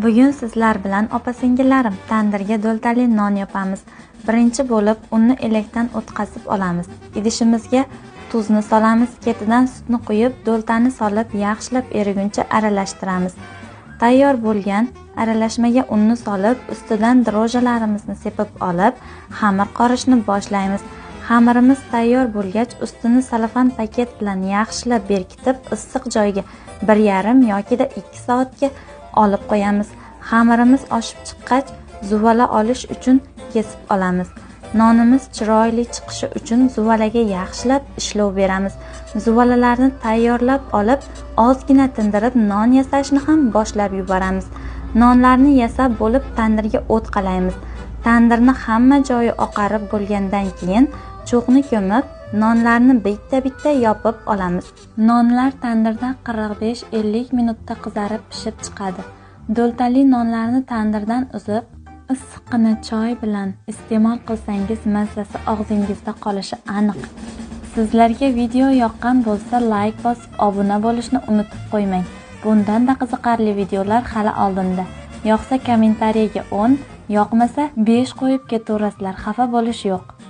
Bugun sizlar bilan opa-singillarim tandirga do'ltali non yapamiz. Birinchi bo'lib unni elakdan o'tkazib olamiz. Idishimizga tuzni solamiz, ketidan sutni quyib, do'ltani solib yaxshilab eriguncha aralashtiramiz. Tayyor bo'lgan aralashmaga unni solib, ustidan drojalarimizni sepib olib, xamir qorishni boshlaymiz. Xamirimiz tayyor bo'lgach, ustini salafan paket bilan yaxshilab berkitib, issiq joyga 1,5 yoki 2 soatga olib qo'yamiz. Xamirimiz oshib chiqqach, zuvala olish uchun kesib olamiz. Nonimiz chiroyli chiqishi uchun zuvalaga yaxshilab ishlov beramiz. Zuvalalarni tayyorlab olib, ozgina tindirib, non yasashni ham boshlab yuboramiz. Nonlarni yasab bo'lib, tandirga o't qalaymiz. Tandirni hamma joyi oqarib bo'lgandan keyin cho'qni ko'mib, nonlarni bitta-bitta yopib olamiz. Nonlar tandirda 45-50 minutda qizarib pishib chiqadi. Do'ltali nonlarni tandirdan uzib, issiqqina choy bilan iste'mol qilsangiz mazzasi og'zingizda qolishi aniq. Sizlarga video yoqqan bo'lsa, like bosib, obuna bo'lishni unutib qo'ymang. Bundan-da qiziqarli videolar hali oldinda. Yoqsa kommentariyaga 10, yoqmasa 5 qo'yib ketaverasizlar, xafa bo'lish yo'q.